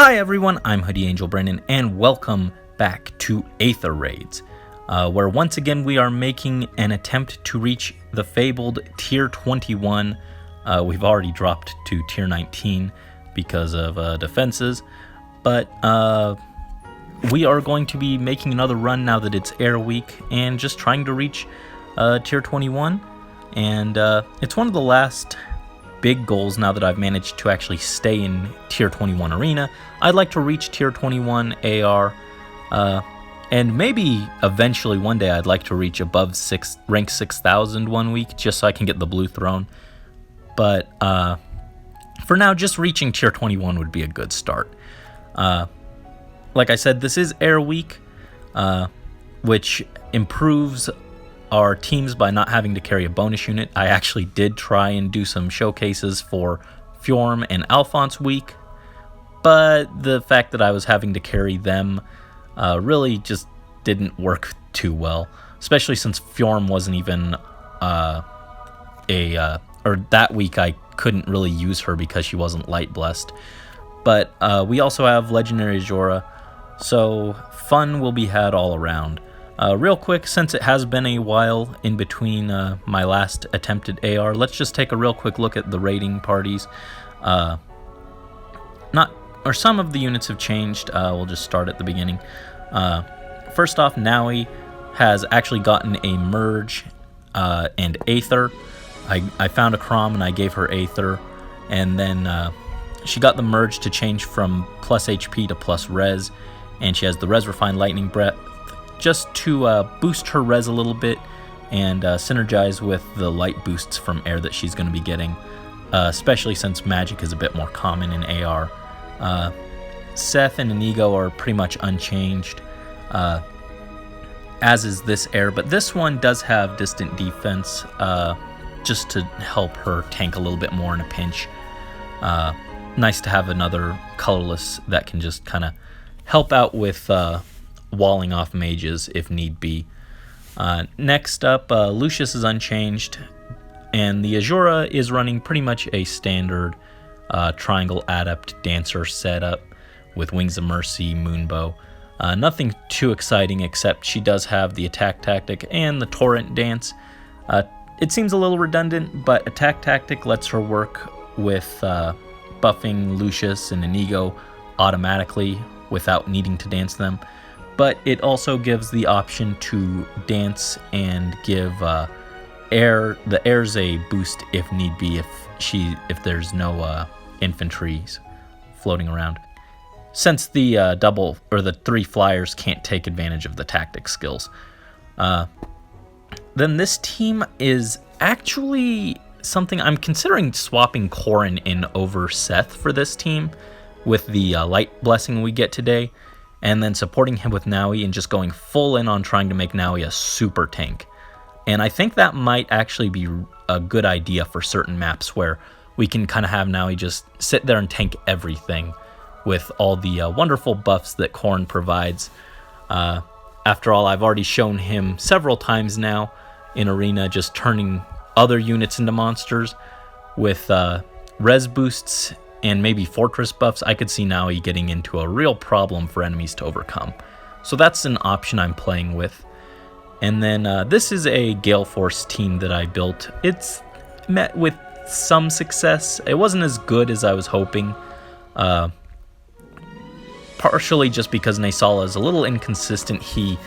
Hi everyone, I'm Hoodie Angel Brandon, and welcome back to Aether Raids, where once again we are making an attempt to reach the fabled tier 21. We've already dropped to tier 19 because of defenses, but we are going to be making another run now that it's Air Week, and just trying to reach tier 21, and it's one of the last big goals now that I've managed to actually stay in tier 21 arena. I'd like to reach tier 21 AR, and maybe eventually one day I'd like to reach above rank 6,000 one week, just so I can get the blue throne. But for now, just reaching tier 21 would be a good start. Like I said, this is Air Week, which improves our teams by not having to carry a bonus unit. I actually did try and do some showcases for Fjorm and Alphonse Week, but the fact that I was having to carry them really just didn't work too well, especially since Fjorm wasn't even or that week I couldn't really use her because she wasn't light blessed. But we also have Legendary Azura, so fun will be had all around. Real quick, since it has been a while in between my last attempted AR, let's just take a real quick look at the raiding parties. Some of the units have changed. We'll just start at the beginning. First off, Naui has actually gotten a merge and Aether. I found a Crom and I gave her Aether, and then she got the merge to change from plus HP to plus res, and she has the res refined lightning breath, just to boost her res a little bit and synergize with the light boosts from air that she's going to be getting, especially since magic is a bit more common in AR. Seth and Inigo are pretty much unchanged, as is this air, but this one does have distant defense, just to help her tank a little bit more in a pinch. Nice to have another colorless that can just kind of help out with walling off mages if need be. Next up, Lucius is unchanged, and the Azura is running pretty much a standard triangle adept dancer setup with Wings of Mercy, Moonbow. Nothing too exciting, except she does have the attack tactic and the torrent dance. It seems a little redundant, but attack tactic lets her work with buffing Lucius and Inigo automatically without needing to dance them. But it also gives the option to dance and give the airs a boost if need be, if there's no infantry floating around, since the the three flyers can't take advantage of the tactic skills. Then this team is actually something I'm considering swapping Corrin in over Seth for this team with the light blessing we get today, and then supporting him with Naui and just going full in on trying to make Naui a super tank. And I think that might actually be a good idea for certain maps where we can kind of have Naui just sit there and tank everything with all the wonderful buffs that Corrin provides. After all, I've already shown him several times now in Arena just turning other units into monsters with res boosts and maybe fortress buffs. I could see Naui getting into a real problem for enemies to overcome. So that's an option I'm playing with. And then this is a Gale Force team that I built. It's met with some success. It wasn't as good as I was hoping. Partially just because Naysala is a little inconsistent. He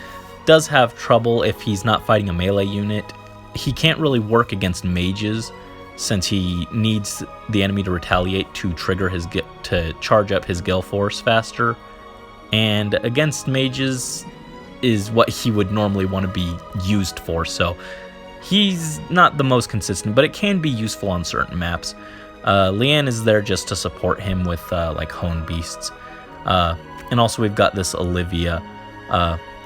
does have trouble if he's not fighting a melee unit. He can't really work against mages, since he needs the enemy to retaliate to trigger to charge up his Gale Force faster. And against mages is what he would normally want to be used for, so he's not the most consistent, but it can be useful on certain maps. Leanne is there just to support him with like Hone Beasts. And also we've got this Olivia,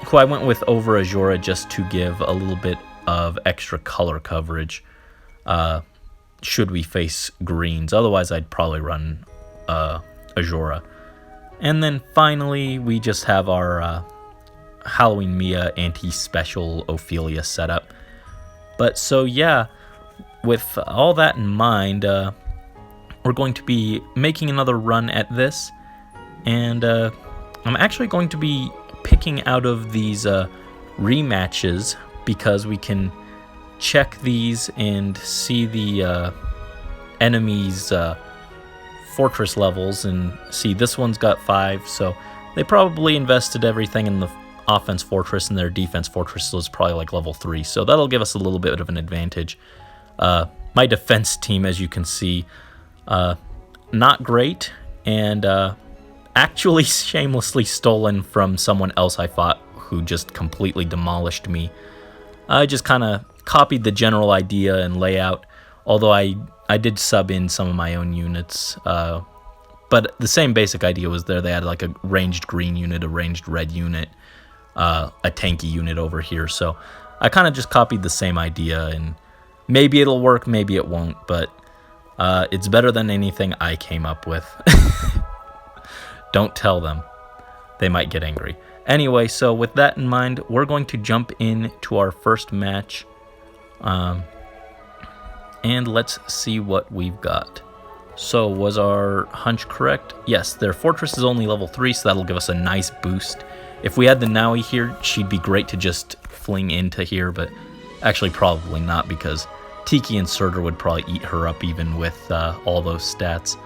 who I went with over Azura just to give a little bit of extra color coverage should we face greens. Otherwise I'd probably run Azura. And then finally we just have our Halloween Mia anti-special Ophelia setup. But so yeah, with all that in mind, we're going to be making another run at this, And I'm actually going to be picking out of these rematches because we can check these and see the enemies' fortress levels and see this one's got 5, so they probably invested everything in the offense fortress, and their defense fortress is probably like level 3, so that'll give us a little bit of an advantage. My defense team, as you can see, not great, and actually shamelessly stolen from someone else I fought who just completely demolished me. I just kind of copied the general idea and layout, although I did sub in some of my own units, but the same basic idea was there. They had like a ranged green unit, a ranged red unit, a tanky unit over here, so I kind of just copied the same idea, and maybe it'll work, maybe it won't, but it's better than anything I came up with. Don't tell them. They might get angry. Anyway, so with that in mind, we're going to jump into our first match. And let's see what we've got. So was our hunch correct? Yes, their fortress is only level 3, so that'll give us a nice boost. If we had the Naui here, she'd be great to just fling into here, but actually probably not, because Tiki and Surtur would probably eat her up even with all those stats.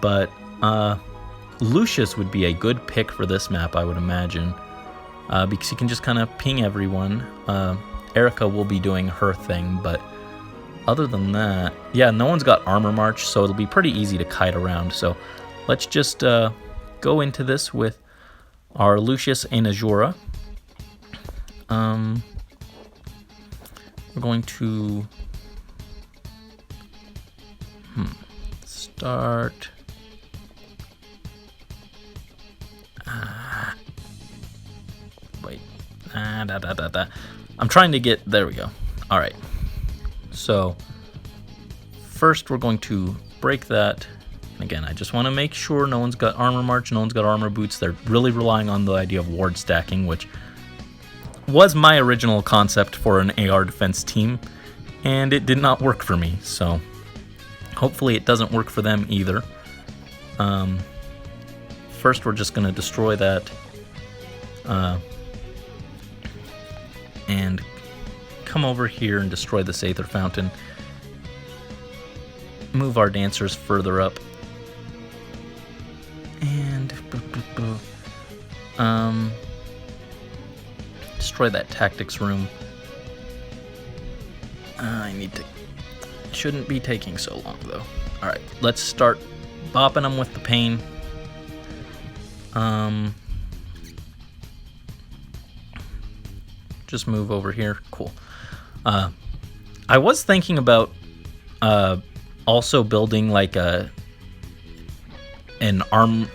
But Lucius would be a good pick for this map, I would imagine, because you can just kind of ping everyone. Erica will be doing her thing, but other than that, yeah, no one's got Armor March, so it'll be pretty easy to kite around. So let's just go into this with our Lucius and Azura. We're going to start. Wait. I'm trying to get. There we go. All right. So first we're going to break that. And again, I just want to make sure no one's got Armor March, no one's got Armor Boots. They're really relying on the idea of ward stacking, which was my original concept for an AR defense team, and it did not work for me. So hopefully it doesn't work for them either. First we're just going to destroy that and come over here and destroy this Aether Fountain. Move our dancers further up. And destroy that tactics room. I need to... Shouldn't be taking so long though. Alright, let's start bopping them with the pain. Just move over here. Cool. I was thinking about also building like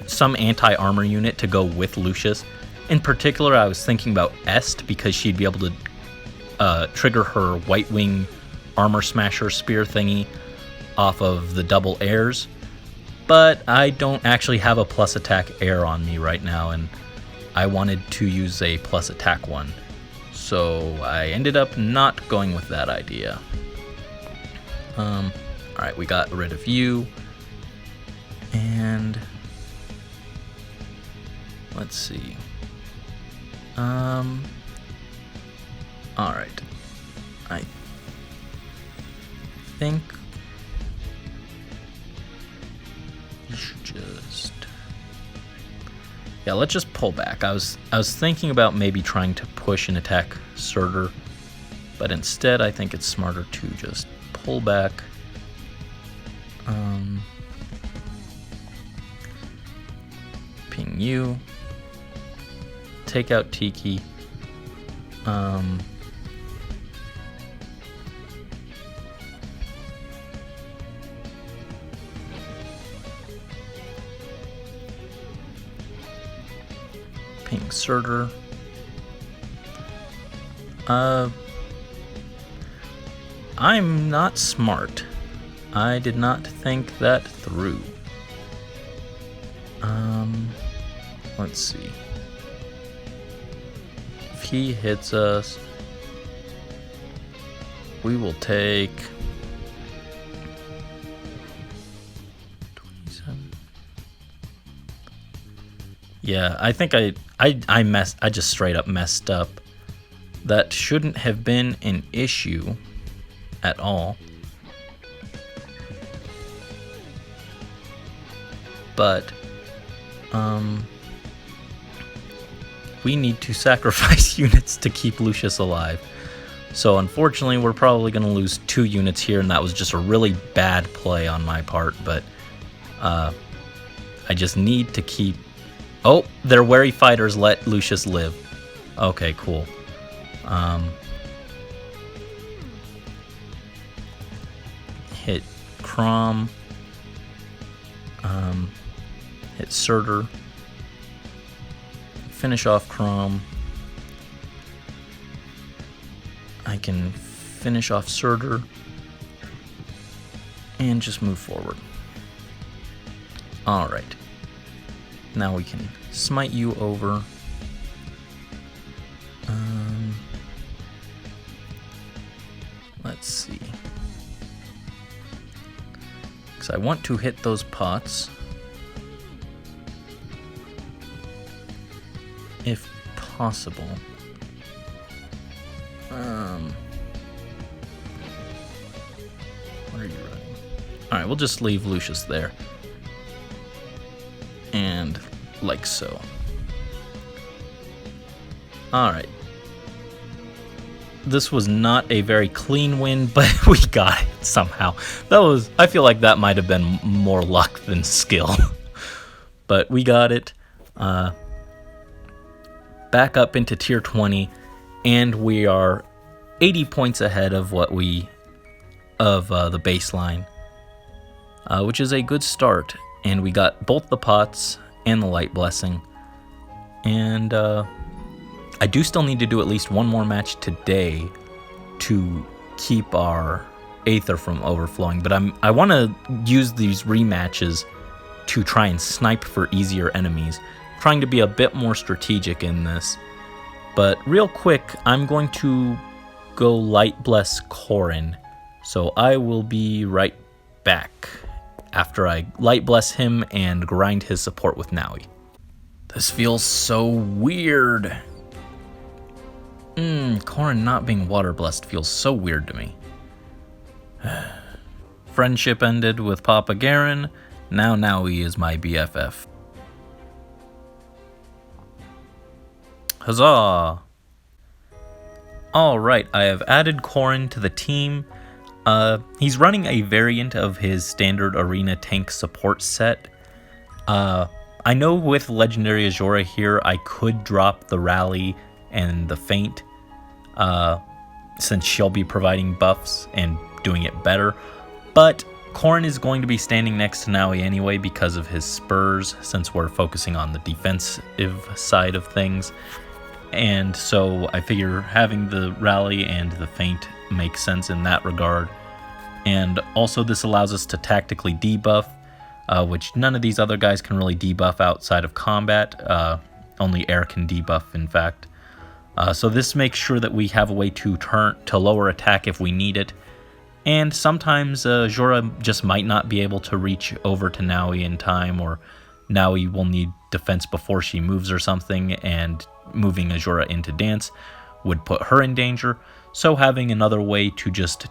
some anti-armor unit to go with Lucius. In particular, I was thinking about Est, because she'd be able to trigger her White Wing Armor Smasher spear thingy off of the double airs. But I don't actually have a plus attack air on me right now, and I wanted to use a plus attack one. So I ended up not going with that idea. Alright, we got rid of you. And let's see. Alright. I think we should just... Yeah, let's just pull back. I was thinking about maybe trying to push and attack Surtur, but instead I think it's smarter to just pull back. Ping you. Take out Tiki. Ping Surtur. I'm not smart. I did not think that through. Let's see. If he hits us, we will take 27. Yeah, I think I just straight up messed up. That shouldn't have been an issue at all. But we need to sacrifice units to keep Lucius alive. So unfortunately, we're probably going to lose 2 units here, and that was just a really bad play on my part, but I just need to keep... Oh, their wary fighters let Lucius live. Okay, cool. Hit Crom. Hit Surtur. Finish off Crom. I can finish off Surtur and just move forward. Alright. Now we can smite you over. Let's see. Because I want to hit those pots. If possible. What are you running? Alright, we'll just leave Lucius there. And like so. Alright. This was not a very clean win, but we got it somehow. I feel like that might have been more luck than skill. But we got it. Back up into tier 20, and we are 80 points ahead of the baseline, which is a good start. And we got both the pots and the light blessing, and I do still need to do at least one more match today to keep our Aether from overflowing, but I want to use these rematches to try and snipe for easier enemies, trying to be a bit more strategic in this. But real quick, I'm going to go light bless Corrin, so I will be right back after I light bless him and grind his support with Naui. This feels so weird. Corrin not being water blessed feels so weird to me. Friendship ended with Papa Garen. Now Naui is my BFF. Huzzah! Alright, I have added Corrin to the team. He's running a variant of his standard arena tank support set. I know with Legendary Azura here, I could drop the Rally and the Feint, since she'll be providing buffs and doing it better. But Corrin is going to be standing next to Naui anyway because of his spurs, since we're focusing on the defensive side of things. And so I figure having the Rally and the Feint makes sense in that regard. And also this allows us to tactically debuff, which none of these other guys can really debuff outside of combat. Only air can debuff, in fact. So this makes sure that we have a way to lower attack if we need it. And sometimes Azura just might not be able to reach over to Naui in time, or Naui will need defense before she moves or something, and moving Azura into dance would put her in danger. So having another way to just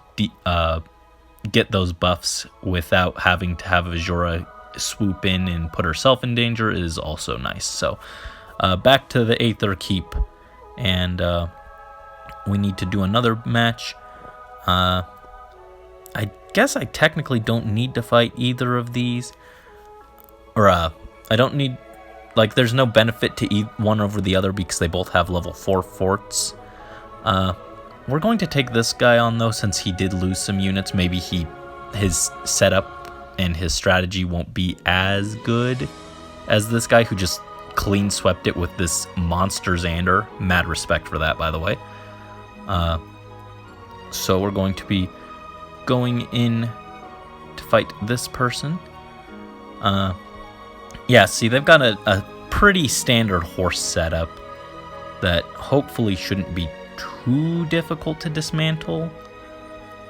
get those buffs without having to have Azura swoop in and put herself in danger is also nice. So back to the Aether Keep, and we need to do another match. I guess I technically don't need to fight either of these, or I don't need, like, there's no benefit to one over the other because they both have level 4 forts. We're going to take this guy on though, since he did lose some units. Maybe his setup and his strategy won't be as good as this guy who just clean swept it with this monster Xander. Mad respect for that, by the way. So we're going to be going in to fight this person. Yeah, see, they've got a pretty standard horse setup that hopefully shouldn't be too difficult to dismantle.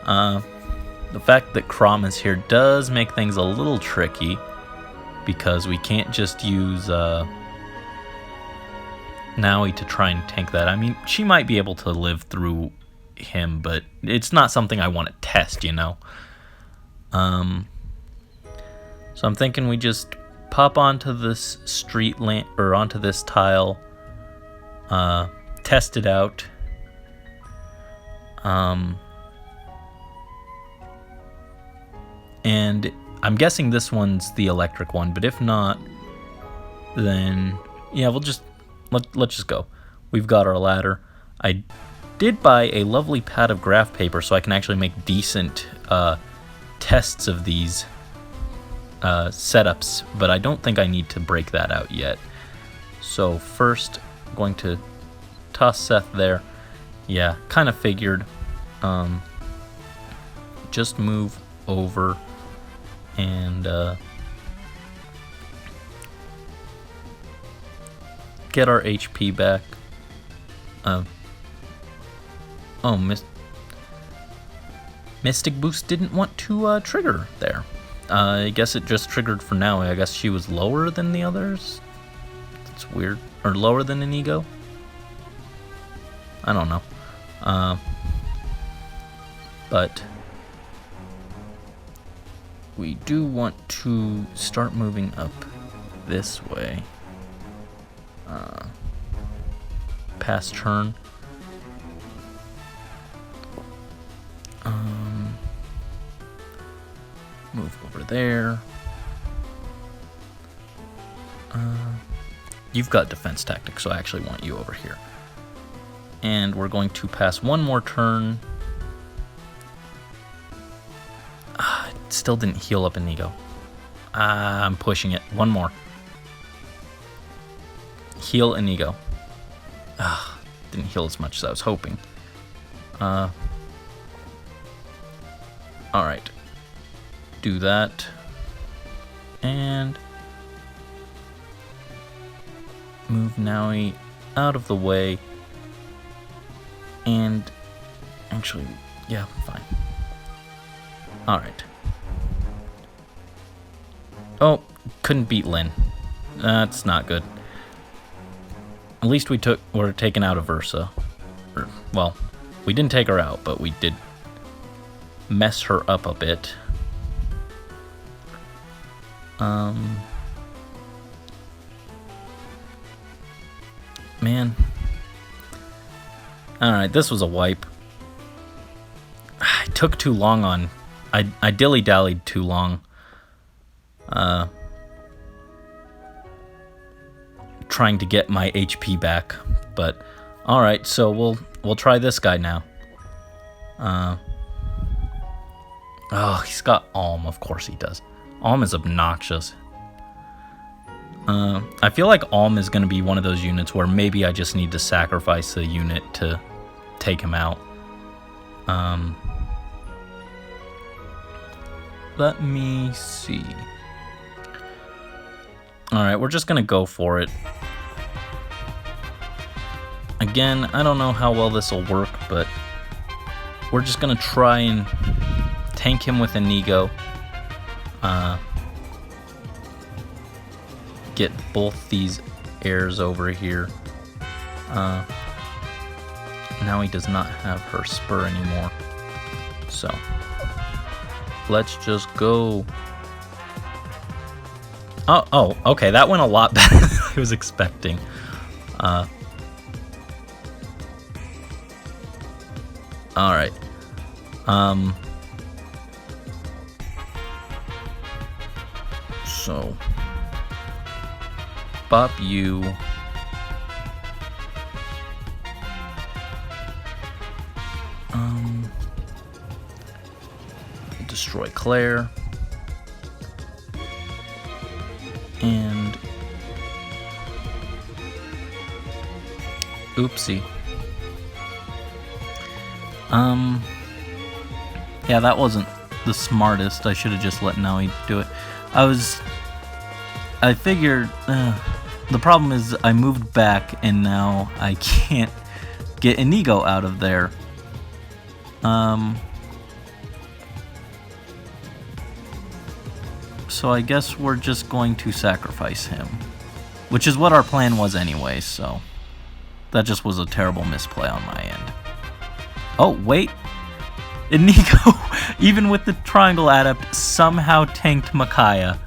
The fact that Crom is here does make things a little tricky, because we can't just use Naui to try and tank that. I mean, she might be able to live through him, but it's not something I want to test, you know? So I'm thinking we just pop onto this street lamp, or onto this tile, test it out. And I'm guessing this one's the electric one, but if not, then yeah, we'll just let's just go. We've got our ladder. I did buy a lovely pad of graph paper so I can actually make decent tests of these setups, but I don't think I need to break that out yet. So first, I'm going to toss Seth there. Yeah, kind of figured. Just move over and get our HP back. Oh, Mystic Boost didn't want to trigger there. I guess it just triggered for now. I guess she was lower than the others. It's weird. Or lower than Inigo? I don't know. But we do want to start moving up this way. Past turn. Move over there. You've got defense tactics, so I actually want you over here. And we're going to pass one more turn. It still didn't heal up Inigo. I'm pushing it. One more. Heal Inigo. Didn't heal as much as I was hoping. Alright. Do that. And move Naui out of the way. And actually, yeah, fine. Alright. Oh, couldn't beat Lyn. That's not good. At least we're taken out of Ursa. Well, we didn't take her out, but we did mess her up a bit. Man. Alright, this was a wipe. I took too long on... I dilly-dallied too long. Trying to get my HP back. But, alright, so we'll try this guy now. Oh, he's got Alm. Of course he does. Alm is obnoxious. I feel like Alm is going to be one of those units where maybe I just need to sacrifice a unit to take him out. Let me see. Alright, we're just going to go for it. Again, I don't know how well this will work, but we're just going to try and tank him with Inigo. Get both these heirs over here. Now he does not have her spur anymore. So, let's just go. Oh, okay, that went a lot better than I was expecting. Alright. So, bop you. Destroy Claire. And oopsie. Yeah, that wasn't the smartest. I should have just let Naui do it. I figured the problem is I moved back and now I can't get Inigo out of there. So I guess we're just going to sacrifice him, which is what our plan was anyway, so That just was a terrible misplay on my end. Oh, wait. Inigo, even with the triangle adept, somehow tanked Micaiah.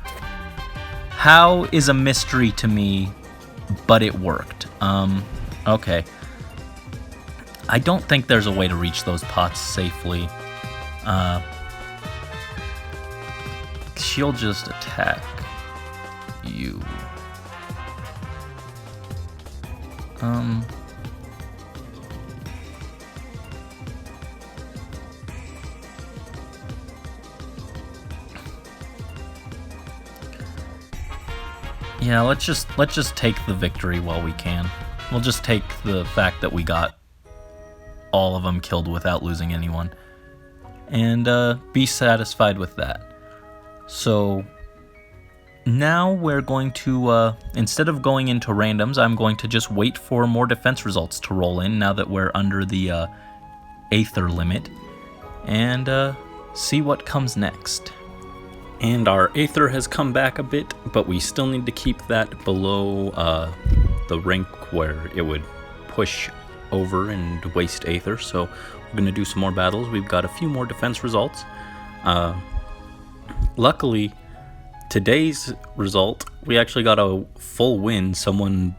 How is a mystery to me, but it worked. Okay. I don't think there's a way to reach those pots safely. She'll just attack you. Yeah, let's just take the victory while we can. We'll just take the fact that we got all of them killed without losing anyone, and be satisfied with that. So now we're going to, instead of going into randoms, I'm going to just wait for more defense results to roll in now that we're under the Aether limit, and see what comes next. And our Aether has come back a bit, but we still need to keep that below the rank where it would push over and waste Aether. So we're going to do some more battles. We've got a few more defense results. Luckily, today's result, we actually got a full win. Someone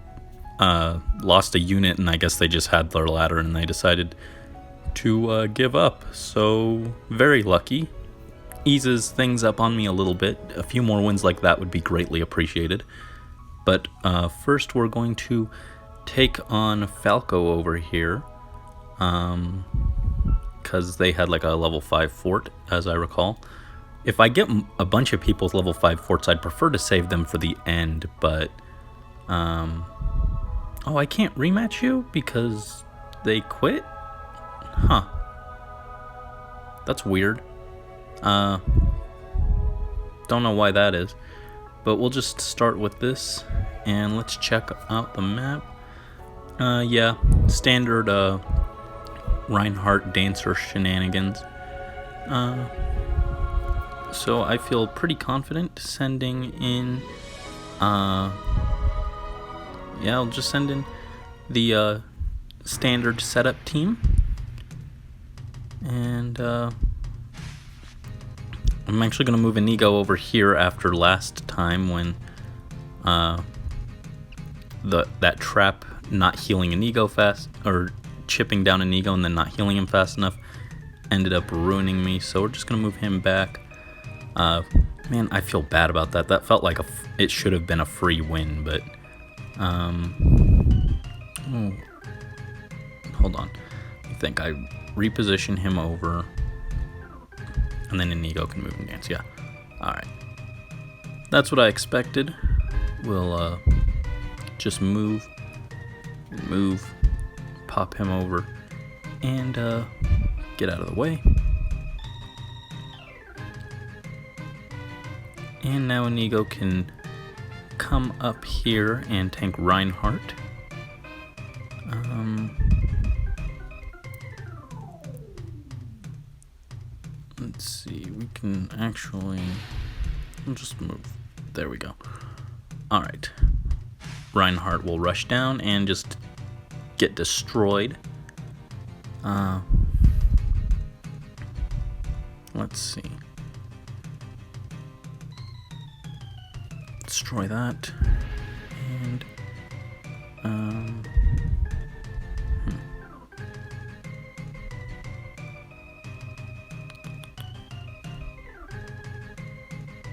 lost a unit, and I guess they just had their ladder and they decided to give up. So very lucky. Eases things up on me a little bit. A few more wins like that would be greatly appreciated. But first we're going to take on Falco over here, because they had like a level 5 fort, as I recall. If I get a bunch of people with level 5 forts, I'd prefer to save them for the end, but oh, I can't rematch you because they quit? Huh. That's weird. Don't know why that is, but we'll just start with this and let's check out the map. Yeah, standard Reinhardt dancer shenanigans. So I feel pretty confident sending in, yeah, I'll just send in the standard setup team, and I'm actually going to move Inigo over here after last time when that trap not healing Inigo fast, or chipping down Inigo and then not healing him fast enough, ended up ruining me. So we're just going to move him back. Man, I feel bad about that. That felt like it should have been a free win, but hold on. I think I reposition him over, and then Inigo can move and dance. Yeah. Alright. That's what I expected. We'll just move, pop him over, and get out of the way. And now Inigo can come up here and tank Reinhardt. Let's see, we can actually, we'll just move. There we go. Alright. Reinhardt will rush down and just get destroyed. Let's see. Destroy that. And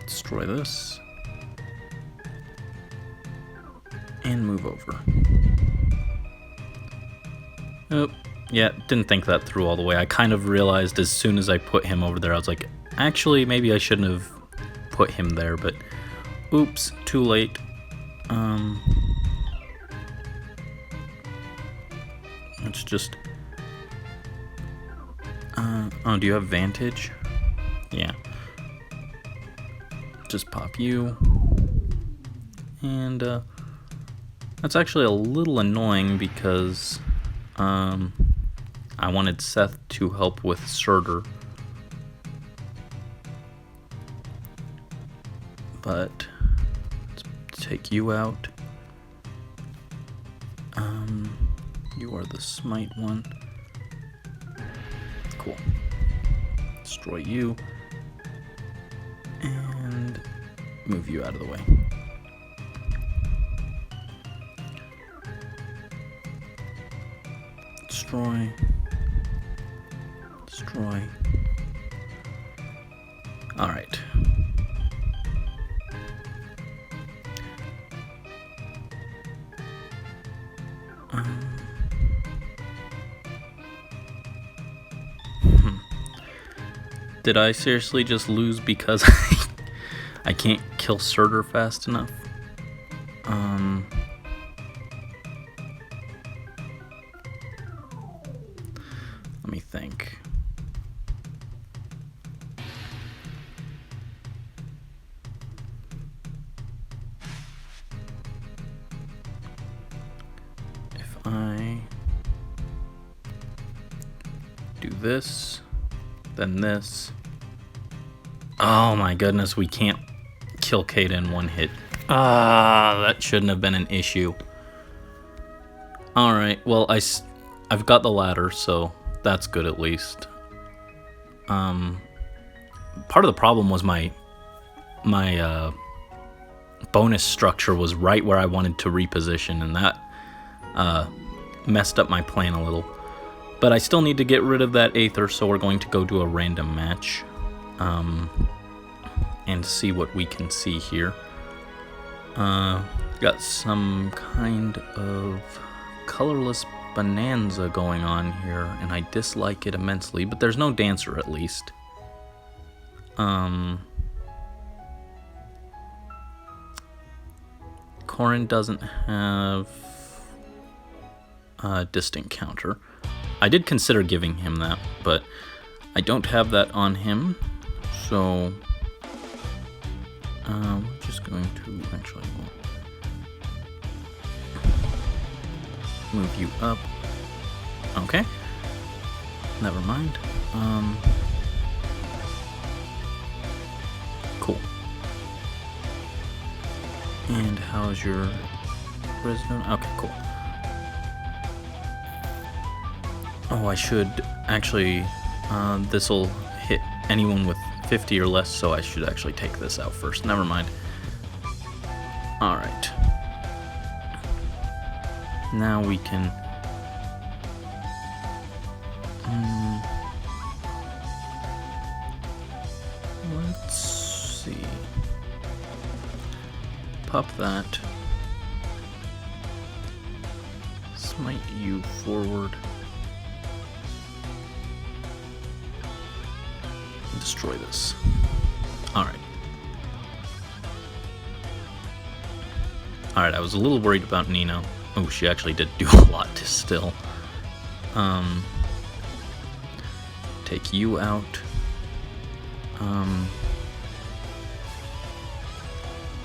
destroy this and move over. Oh, yeah, didn't think that through all the way. I kind of realized as soon as I put him over there, I was like, actually, maybe I shouldn't have put him there, but oops, too late. Let's just oh, do you have Vantage? Yeah. Just pop you. And that's actually a little annoying because I wanted Seth to help with Surtur, but let's take you out. You are the smite one. Cool. Destroy you. And move you out of the way. Destroy. Destroy. Alright. Did I seriously just lose because I can't kill Surtur fast enough? Let me think. If I do this, then this. Oh my goodness, we can't kill Kata in one hit. That shouldn't have been an issue. Alright, well, I've got the ladder, so that's good at least. Part of the problem was my bonus structure was right where I wanted to reposition, and that messed up my plan a little. But I still need to get rid of that Aether, so we're going to go do a random match. And see what we can see here. Got some kind of colorless bonanza going on here, and I dislike it immensely, but there's no dancer at least. Corrin doesn't have a distant counter. I did consider giving him that, but I don't have that on him, so we're just going to actually move you up. Okay, never mind. Cool. And how's your resident? Okay, cool. Oh, I should actually, this'll hit anyone with 50 or less, so I should actually take this out first. Never mind. Alright. Now we can... let's see. Pop that. Smite you forward. Destroy this. Alright. Alright, I was a little worried about Nino. Oh, she actually did do a lot to still. Take you out.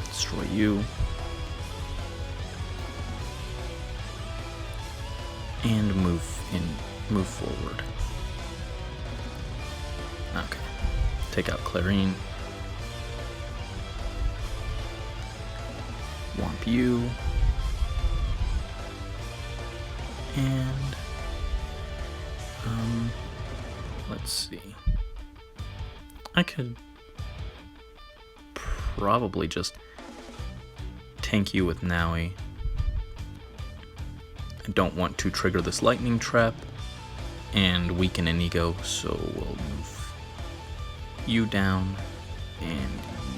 Destroy you. And move forward. Okay. Take out Clarine. Womp you. And let's see. I could probably just tank you with Naui. I don't want to trigger this lightning trap and weaken Inigo, so we'll move you down and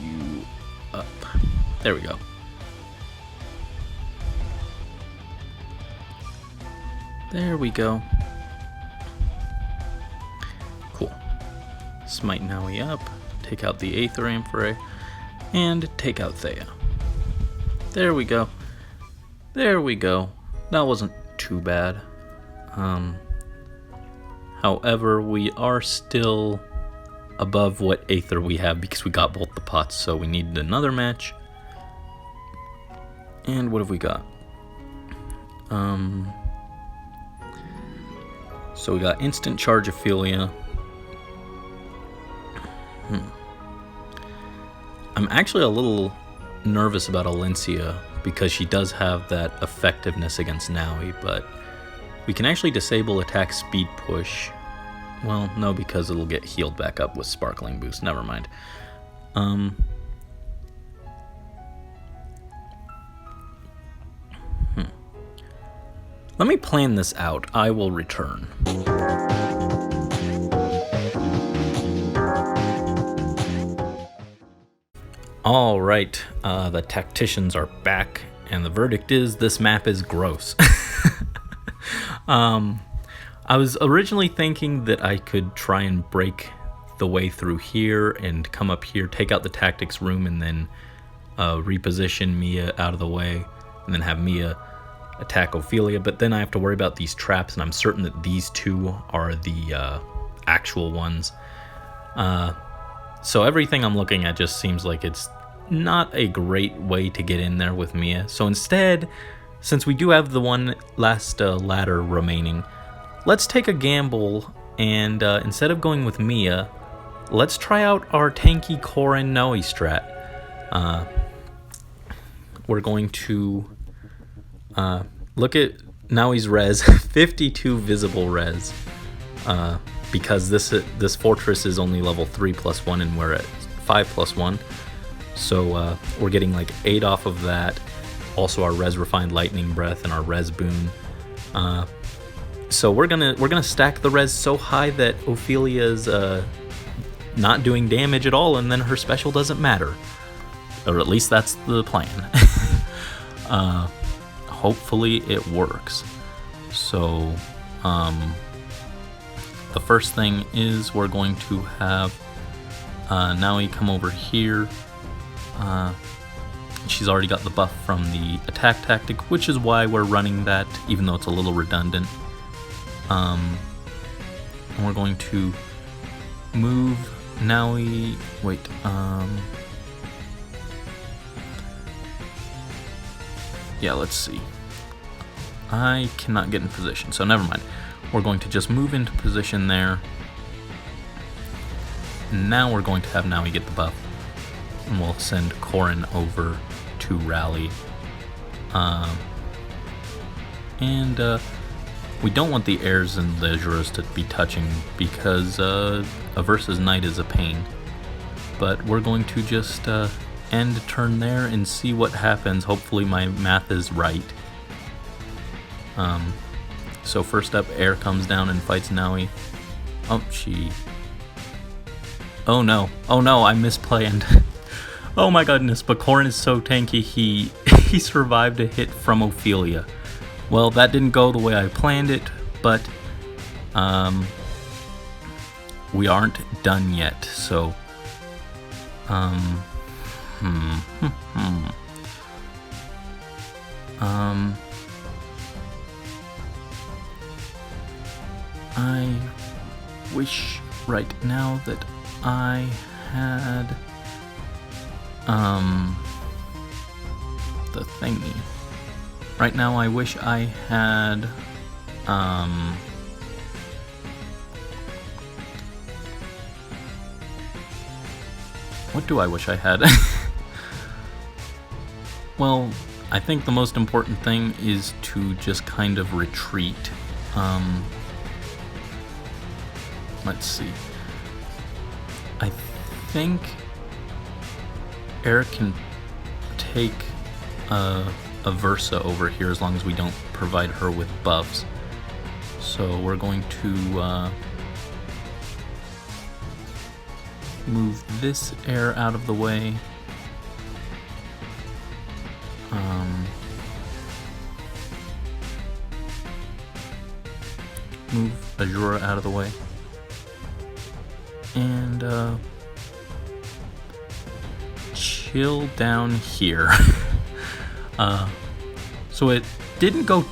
you up. There we go. There we go. Cool. Smite Naui up, take out the Aether Amphorae, and take out Thea. There we go. There we go. That wasn't too bad. However, we are still above what Aether we have because we got both the pots, so we needed another match. And what have we got? So we got instant charge Ophelia. I'm actually a little nervous about Alencia because she does have that effectiveness against Naui, but We can actually disable attack speed push. Well, no, because it'll get healed back up with Sparkling Boost. Never mind. Let me plan this out. I will return. All right, the tacticians are back, and the verdict is this map is gross. I was originally thinking that I could try and break the way through here and come up here, take out the tactics room, and then reposition Mia out of the way, and then have Mia attack Ophelia. But then I have to worry about these traps, and I'm certain that these two are the actual ones. So everything I'm looking at just seems like it's not a great way to get in there with Mia. So instead, since we do have the one last ladder remaining, let's take a gamble, and instead of going with Mia, let's try out our tanky Korin Noe strat. We're going to look at Naoi's res, 52 visible res, because this fortress is only level 3+1 and we're at 5+1. So we're getting like 8 off of that. Also our res refined lightning breath and our res boon. So we're gonna stack the res so high that Ophelia's not doing damage at all, and then her special doesn't matter, or at least that's the plan. Hopefully it works. So the first thing is we're going to have Naoi come over here. She's already got the buff from the attack tactic, which is why we're running that, even though it's a little redundant. And we're going to move Naoi. Wait. Yeah, let's see. I cannot get in position, so never mind. We're going to just move into position there. Now we're going to have Naoi get the buff, and we'll send Korin over to rally. We don't want the heirs and the Azuras to be touching, because Aversa's Knight is a pain. But we're going to just end turn there and see what happens. Hopefully my math is right. So first up, Air comes down and fights Naoi. Oh no, I misplanned. Oh my goodness, but Korin is so tanky, he survived a hit from Ophelia. Well, that didn't go the way I planned it, but we aren't done yet, so I wish right now that I had the thingy. Right now I wish I had what do I wish I had? Well, I think the most important thing is to just kind of retreat. Let's see. I think Eric can take Aversa over here as long as we don't provide her with buffs. So we're going to move this air out of the way. Move Azura out of the way. And chill down here. So it didn't go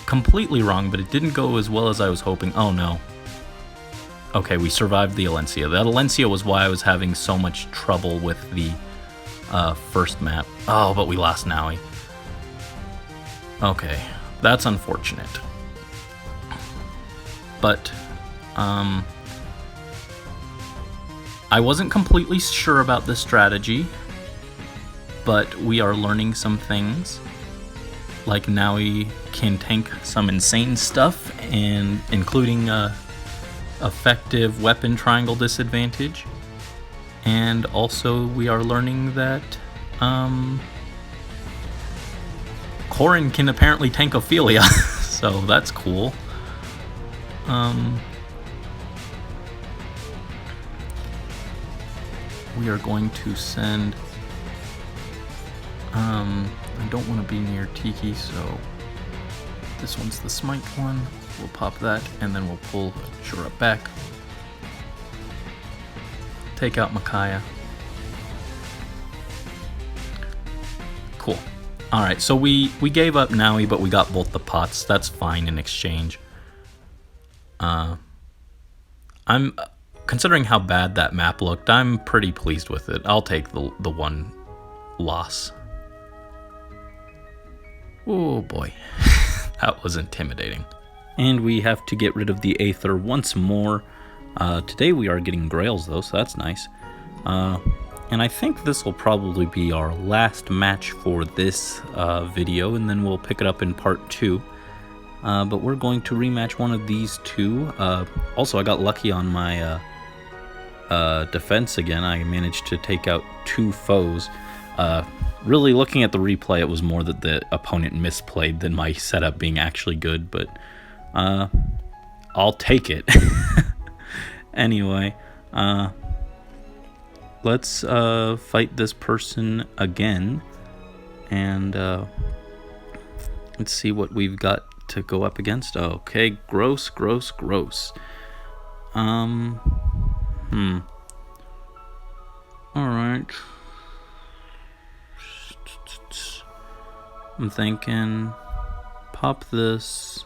completely wrong, but it didn't go as well as I was hoping. Oh no. Okay, we survived the Alencia. That Alencia was why I was having so much trouble with the first map. Oh, but we lost Naoi. Okay, that's unfortunate. But I wasn't completely sure about this strategy, but we are learning some things. like Naui can tank some insane stuff, and including effective weapon triangle disadvantage. And also we are learning that Corrin can apparently tank Ophelia, so that's cool. We are going to send... I don't want to be near Tiki, so this one's the smite one. We'll pop that, and then we'll pull Shura back. Take out Micaiah. Cool. Alright, so we gave up Naui, but we got both the pots. That's fine in exchange. I'm considering how bad that map looked, I'm pretty pleased with it. I'll take the one loss. Oh boy, that was intimidating. And we have to get rid of the Aether once more. Today we are getting Grails though, so that's nice. And I think this will probably be our last match for this video, and then we'll pick it up in part 2. But we're going to rematch one of these two. Also, I got lucky on my defense again. I managed to take out 2 foes. Really, looking at the replay, it was more that the opponent misplayed than my setup being actually good, but I'll take it. Anyway, let's fight this person again, and let's see what we've got to go up against. Okay, gross. Alright. I'm thinking pop this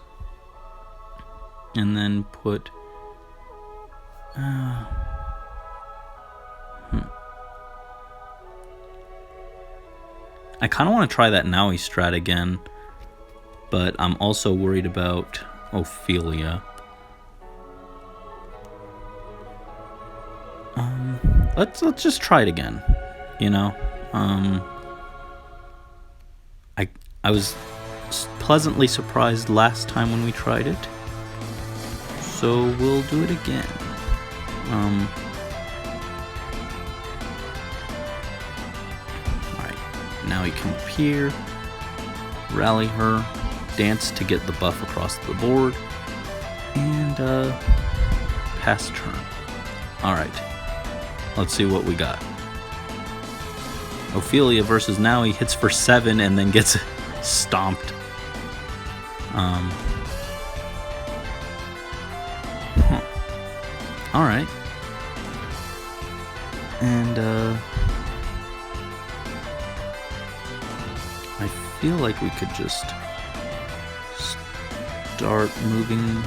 and then put I kind of want to try that Naui strat again, but I'm also worried about Ophelia. Let's just try it again, you know. I was pleasantly surprised last time when we tried it, so we'll do it again. Alright, now you come up here, rally her, dance to get the buff across the board, and pass turn. Alright, let's see what we got. Ophelia versus Naui hits for 7 and then gets stomped. Alright. And I feel like we could just start moving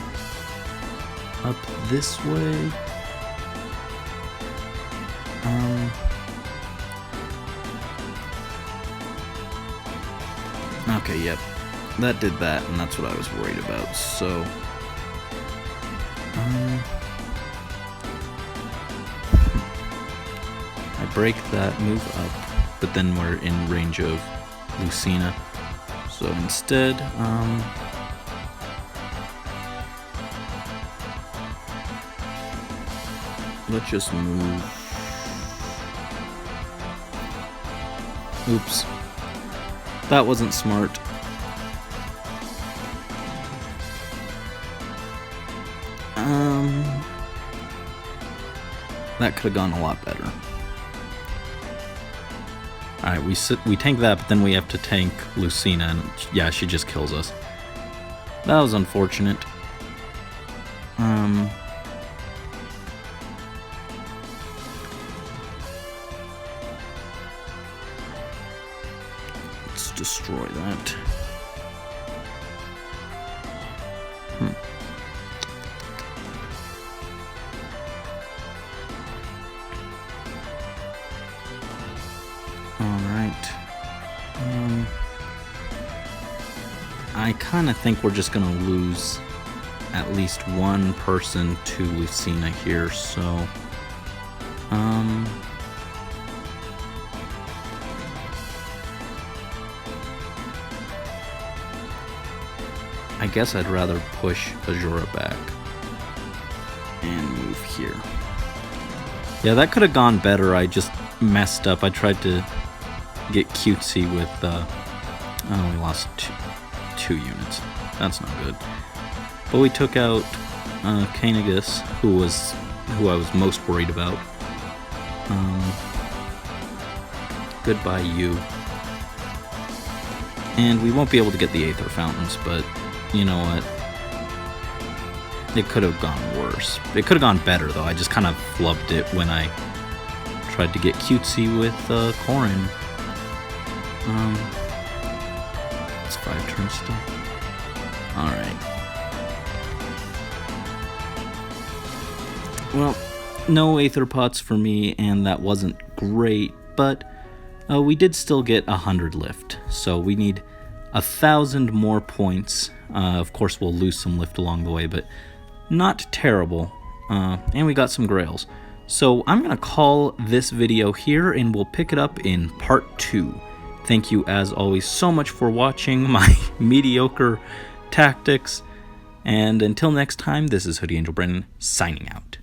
up this way. Okay, yep. That did that, and that's what I was worried about, so... I break that, move up, but then we're in range of Lucina. So instead, let's just move... Oops. That wasn't smart. That could have gone a lot better. Alright, we tank that, but then we have to tank Lucina, and yeah, she just kills us. That was unfortunate. Let's destroy that. I kind of think we're just gonna lose at least one person to Lucina here, so guess I'd rather push Azura back and move here. Yeah, that could have gone better. I just messed up. I tried to get cutesy with, oh, we lost two units. That's not good. But we took out Kainagus, who I was most worried about. Goodbye, you. And we won't be able to get the Aether Fountains, but you know what? It could have gone worse. It could have gone better, though. I just kind of flubbed it when I tried to get cutesy with Corrin. It's 5 turns still. Alright. Well, no Aether Pots for me, and that wasn't great, but we did still get 100 lift, so we need 1,000 more points. Of course, we'll lose some lift along the way, but not terrible. And we got some grails. So I'm going to call this video here, and we'll pick it up in part 2. Thank you, as always, so much for watching my mediocre tactics. And until next time, this is Hoodie Angel Brennan, signing out.